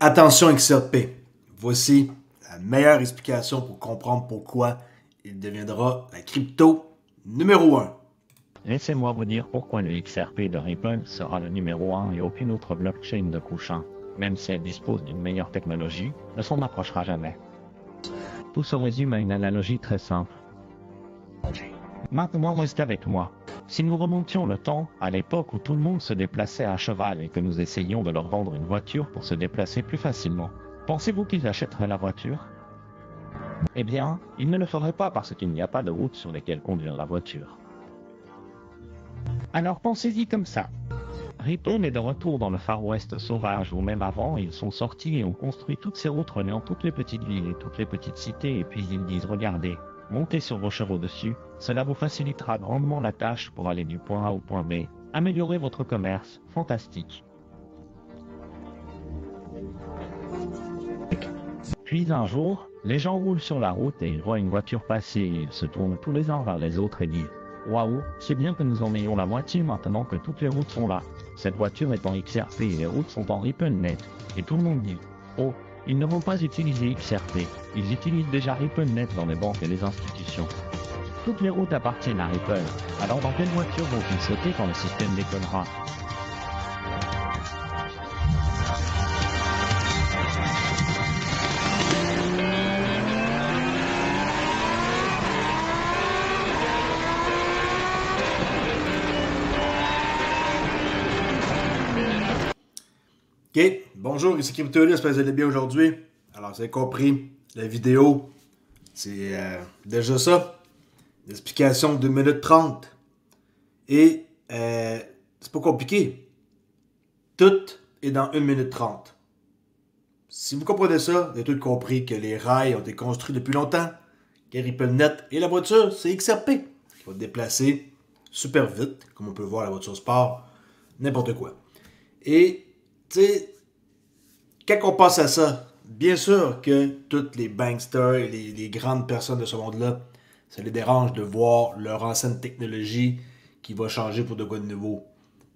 Attention XRP, voici la meilleure explication pour comprendre pourquoi il deviendra la crypto numéro 1. Laissez-moi vous dire pourquoi le XRP de Ripple sera le numéro 1 et aucune autre blockchain de couchant, même si elle dispose d'une meilleure technologie, ne s'en approchera jamais. Tout se résume à une analogie très simple. Maintenant, restez avec moi. Si nous remontions le temps, à l'époque où tout le monde se déplaçait à cheval et que nous essayions de leur vendre une voiture pour se déplacer plus facilement, pensez-vous qu'ils achèteraient la voiture? Eh bien, ils ne le feraient pas parce qu'il n'y a pas de route sur lesquelles conduire la voiture. Alors pensez-y comme ça. Ripple est de retour dans le Far West sauvage où même avant ils sont sortis et ont construit toutes ces routes reliant toutes les petites villes et toutes les petites cités et puis ils disent regardez, montez sur vos chevaux dessus, cela vous facilitera grandement la tâche pour aller du point A au point B, améliorer votre commerce, fantastique. Puis un jour, les gens roulent sur la route et ils voient une voiture passer et ils se tournent tous les uns vers les autres et disent waouh, c'est bien que nous en ayons la moitié maintenant que toutes les routes sont là. Cette voiture est en XRP et les routes sont en RippleNet. Et tout le monde dit oh, ils ne vont pas utiliser XRP, ils utilisent déjà RippleNet dans les banques et les institutions. Toutes les routes appartiennent à Ripple, alors dans quelle voiture vont-ils sauter quand le système décollera? Ok, bonjour, ici CryptoList, j'espère que vous allez bien aujourd'hui. Alors, vous avez compris, la vidéo, c'est déjà ça. L'explication de 2 minutes 30. Et c'est pas compliqué. Tout est dans 1 minute 30. Si vous comprenez ça, vous avez tout compris que les rails ont été construits depuis longtemps, que RippleNet et la voiture, c'est XRP, qui va te déplacer super vite, comme on peut voir la voiture sport, n'importe quoi. Et, tu sais, quand on pense à ça, bien sûr que toutes les banksters et les grandes personnes de ce monde-là, ça les dérange de voir leur ancienne technologie qui va changer pour de quoi de nouveau.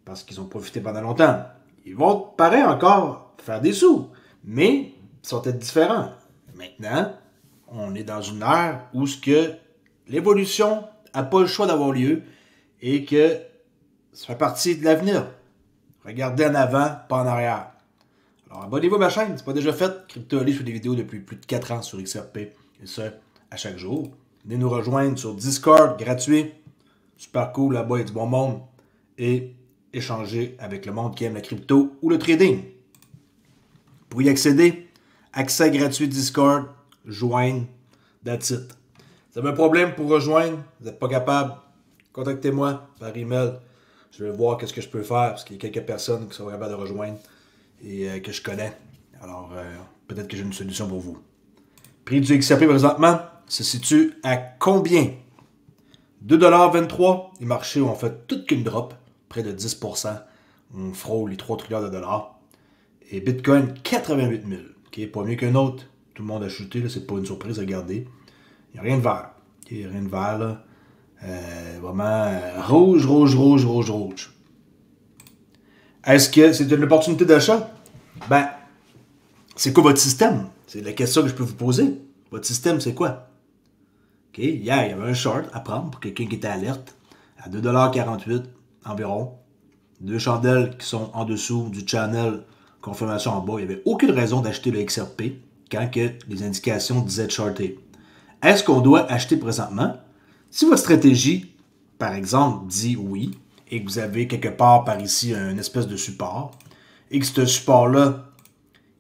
Parce qu'ils ont profité pendant longtemps. Ils vont, pareil encore, faire des sous. Mais ils sont peut-être différents. Maintenant, on est dans une ère où ce que l'évolution n'a pas le choix d'avoir lieu et que ça fait partie de l'avenir. Regardez en avant, pas en arrière. Alors abonnez-vous à ma chaîne, c'est pas déjà fait. CryptoList, je fais des vidéos depuis plus de 4 ans sur XRP. Et ça, à chaque jour. Venez nous rejoindre sur Discord, gratuit. Super cool, là-bas, il y a du bon monde. Et échanger avec le monde qui aime la crypto ou le trading. Pour y accéder, accès gratuit Discord, joindre, that's it. Si vous avez un problème pour rejoindre, vous n'êtes pas capable, contactez-moi par email. Je vais voir qu'est-ce que je peux faire, parce qu'il y a quelques personnes qui sont capables de rejoindre et que je connais. Alors, peut-être que j'ai une solution pour vous. Prix du XRP présentement se situe à combien? 2,23$. Les marchés ont fait toute qu'une drop, près de 10%. On frôle les 3 trilliards de dollars. Et Bitcoin, 88 000. Okay, pas mieux qu'un autre. Tout le monde a chuté, là, c'est pas une surprise, regardez. Il n'y a rien de vert. Il n'y a rien de vert, là. Vraiment rouge, rouge, rouge, rouge, rouge. Est-ce que c'est une opportunité d'achat? Ben, c'est quoi votre système? C'est la question que je peux vous poser. Votre système, c'est quoi? OK, hier, il y avait un short à prendre pour quelqu'un qui était alerte à 2,48$ environ. Deux chandelles qui sont en dessous du channel confirmation en bas. Il n'y avait aucune raison d'acheter le XRP quand que les indications disaient de shorter. Est-ce qu'on doit acheter présentement? Si votre stratégie, par exemple, dit oui, et que vous avez quelque part par ici un espèce de support, et que ce support-là,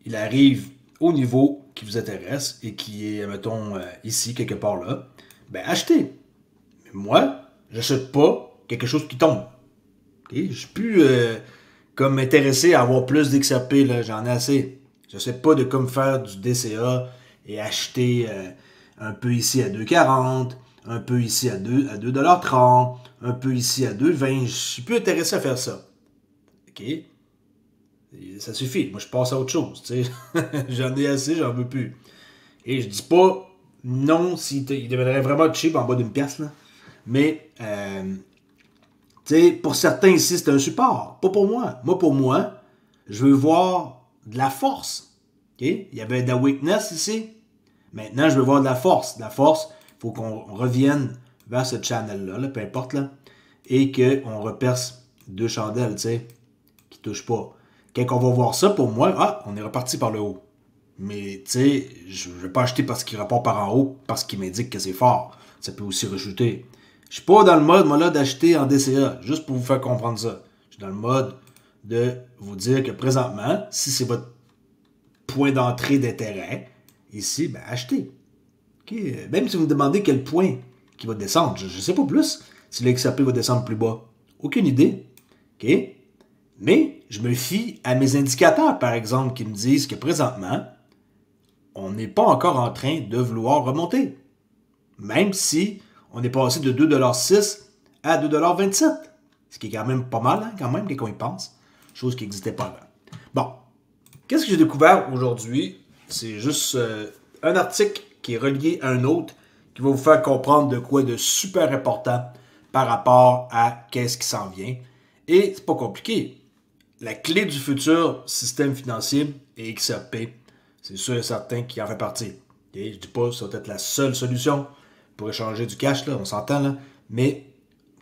il arrive au niveau qui vous intéresse et qui est, mettons, ici, quelque part là, ben achetez. Mais moi, j'achète pas quelque chose qui tombe. Okay? Je suis plus comme intéressé à avoir plus d'XRP, là, j'en ai assez. Je sais pas de comme faire du DCA et acheter un peu ici à 2,40$, un peu ici à 2,30$, un peu ici à 2,20$. Je suis plus intéressé à faire ça. OK? Et ça suffit. Moi, je passe à autre chose. J'en ai assez, j'en veux plus. Et je dis pas non s'il deviendrait vraiment cheap en bas d'une pièce. Là. Mais, pour certains ici, c'est un support. Pas pour moi. Moi, pour moi, je veux voir de la force. Il y avait de la weakness ici. Maintenant, je veux voir de la force. De la force, il faut qu'on revienne vers ce channel-là, là, peu importe, là, et qu'on reperce 2 chandelles, tu sais, qui ne touchent pas. Quand on va voir ça, pour moi, on est reparti par le haut. Mais, tu sais, je ne vais pas acheter parce qu'il repart par en haut, parce qu'il m'indique que c'est fort. Ça peut aussi rechuter. Je suis pas dans le mode, moi, là, d'acheter en DCA, juste pour vous faire comprendre ça. Je suis dans le mode de vous dire que présentement, si c'est votre point d'entrée d'intérêt, ici, ben, achetez. Okay. Même si vous me demandez quel point qui va descendre, je ne sais pas plus si le XRP va descendre plus bas. Aucune idée. Okay. Mais je me fie à mes indicateurs, par exemple, qui me disent que présentement, on n'est pas encore en train de vouloir remonter. Même si on est passé de 2,06$ à 2,27$. Ce qui est quand même pas mal, hein, quand même, quand on y pense. Chose qui n'existait pas avant. Bon. Qu'est-ce que j'ai découvert aujourd'hui? C'est juste un article qui est relié à un autre qui va vous faire comprendre de quoi de super important par rapport à qu'est-ce qui s'en vient. Et c'est pas compliqué. La clé du futur système financier est XRP. C'est sûr et certain qu'il en fait partie. Okay? Je dis pas que ça va être la seule solution pour échanger du cash, là, on s'entend, là, mais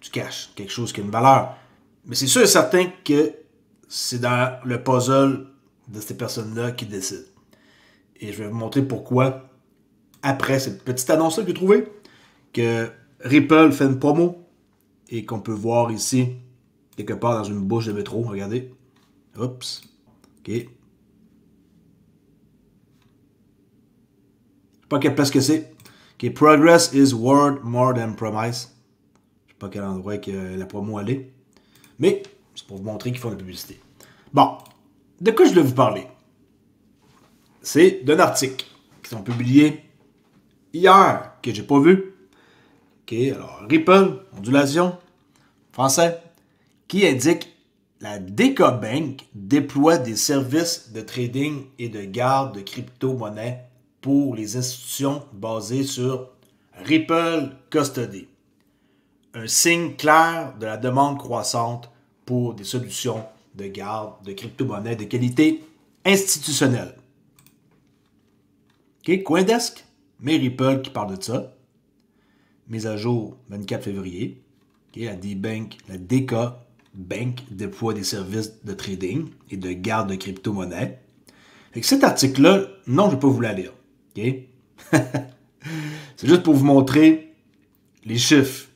du cash, quelque chose qui a une valeur. Mais c'est sûr et certain que c'est dans le puzzle de ces personnes-là qui décident. Et je vais vous montrer pourquoi, après cette petite annonce-là que j'ai trouvée, que Ripple fait une promo et qu'on peut voir ici, quelque part dans une bouche de métro. Regardez. Oups. OK. Je sais pas quelle place que c'est. OK. Progress is worth more than promise. Je sais pas quel endroit que la promo allait. Mais c'est pour vous montrer qu'ils font de la publicité. Bon. De quoi je voulais vous parler? C'est d'un article qui sont publiés hier, que j'ai pas vu. OK, alors Ripple, ondulation, français, qui indique la Deka Bank déploie des services de trading et de garde de crypto-monnaies pour les institutions basées sur Ripple Custody. Un signe clair de la demande croissante pour des solutions de garde de crypto-monnaies de qualité institutionnelle. OK, Coindesk, mais Ripple qui parle de ça. Mise à jour 24 février. Okay, la Deka Bank déploie des services de trading et de garde de crypto-monnaies. Cet article-là, non, je ne vais pas vous la lire. Okay? C'est juste pour vous montrer les chiffres.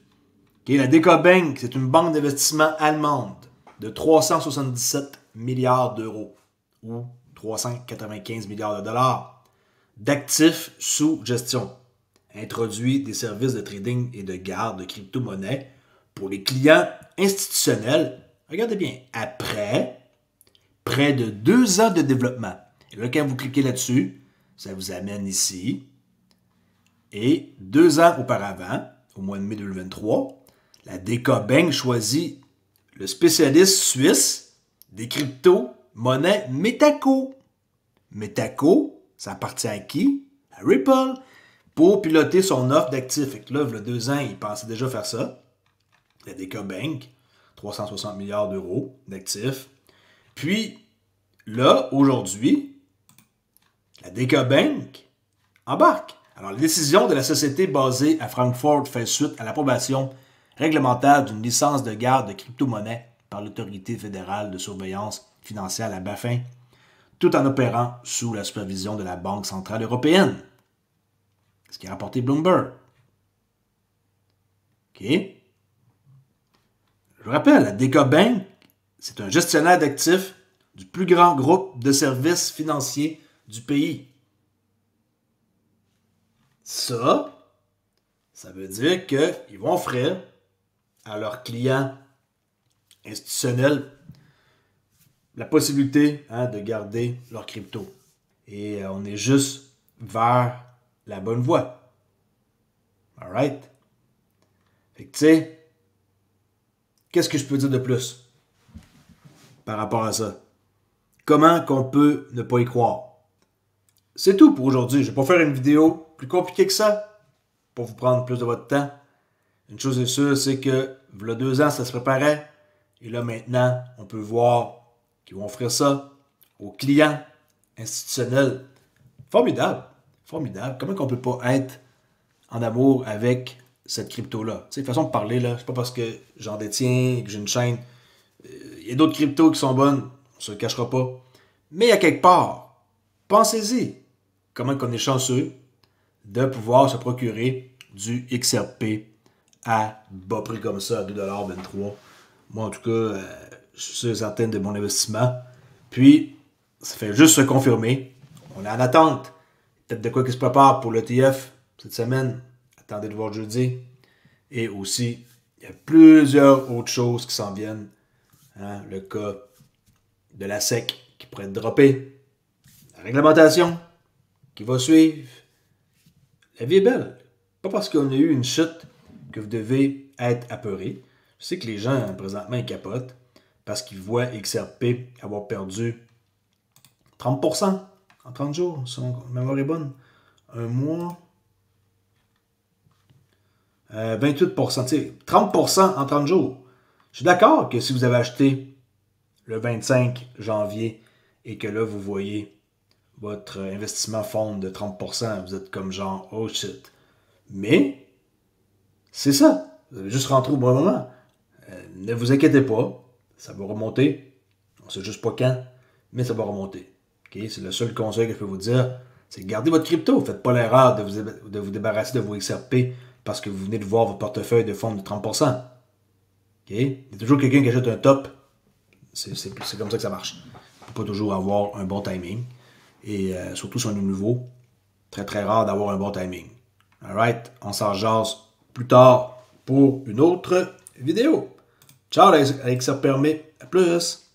Okay, la Deka Bank, c'est une banque d'investissement allemande de 377 milliards d'euros ou 395 milliards de dollars d'actifs sous gestion. Introduit des services de trading et de garde de crypto-monnaies pour les clients institutionnels. Regardez bien, après près de 2 ans de développement. Et là, quand vous cliquez là-dessus, ça vous amène ici. Et 2 ans auparavant, au mois de mai 2023, la Deka Bank choisit le spécialiste suisse des crypto-monnaies Metaco. Metaco, ça appartient à qui? À Ripple, pour piloter son offre d'actifs. Fait que là, il y a 2 ans, il pensait déjà faire ça. La Deka Bank, 360 milliards d'euros d'actifs. Puis, là, aujourd'hui, la Deka Bank embarque. Alors, la décision de la société basée à Francfort fait suite à l'approbation réglementaire d'une licence de garde de crypto-monnaies par l'Autorité fédérale de surveillance financière, la BaFin, tout en opérant sous la supervision de la Banque centrale européenne. Ce qui a rapporté Bloomberg. OK? Je vous rappelle, la Deka Bank, c'est un gestionnaire d'actifs du plus grand groupe de services financiers du pays. Ça veut dire qu'ils vont offrir à leurs clients institutionnels la possibilité de garder leur crypto. Et on est juste vers la bonne voie. Alright? Fait que tu sais, qu'est-ce que je peux dire de plus par rapport à ça? Comment qu'on peut ne pas y croire? C'est tout pour aujourd'hui. Je ne vais pas faire une vidéo plus compliquée que ça pour vous prendre plus de votre temps. Une chose est sûre, c'est que il y a 2 ans, ça se préparait. Et là, maintenant, on peut voir qu'ils vont offrir ça aux clients institutionnel. Formidable. Formidable. Comment qu'on peut pas être en amour avec cette crypto-là? Tu sais, façon de parler, là, c'est pas parce que j'en détiens et que j'ai une chaîne. Il y a d'autres cryptos qui sont bonnes, on se le cachera pas. Mais à quelque part, pensez-y. Comment qu'on est chanceux de pouvoir se procurer du XRP à bas prix comme ça, à 2,23$. Moi, en tout cas, je suis sûr et certain de mon investissement. Puis, ça fait juste se confirmer. On est en attente. Peut-être de quoi qui se prépare pour l'ETF cette semaine. Attendez de voir jeudi. Et aussi, il y a plusieurs autres choses qui s'en viennent. Hein, le cas de la SEC qui pourrait être droppée. La réglementation qui va suivre. La vie est belle. Pas parce qu'on a eu une chute que vous devez être apeuré. Je sais que les gens, présentement, ils capotent parce qu'ils voient XRP avoir perdu 30% en 30 jours, si ma mémoire est bonne. Un mois. 28%. Tu sais, 30% en 30 jours. Je suis d'accord que si vous avez acheté le 25 janvier et que là, vous voyez votre investissement fondre de 30%, vous êtes comme genre, oh shit. Mais, c'est ça. Vous avez juste rentré au bon moment. Ne vous inquiétez pas. Ça va remonter. On ne sait juste pas quand, mais ça va remonter. Okay? C'est le seul conseil que je peux vous dire. C'est gardez votre crypto. Faites pas l'erreur de vous débarrasser de vos XRP parce que vous venez de voir votre portefeuille de fonds de 30%. Okay? Il y a toujours quelqu'un qui achète un top. C'est comme ça que ça marche. Il ne faut pas toujours avoir un bon timing. Et surtout si on est nouveau, très très rare d'avoir un bon timing. Alright, on s'en jase plus tard pour une autre vidéo. Ciao, avec ça permet. À plus!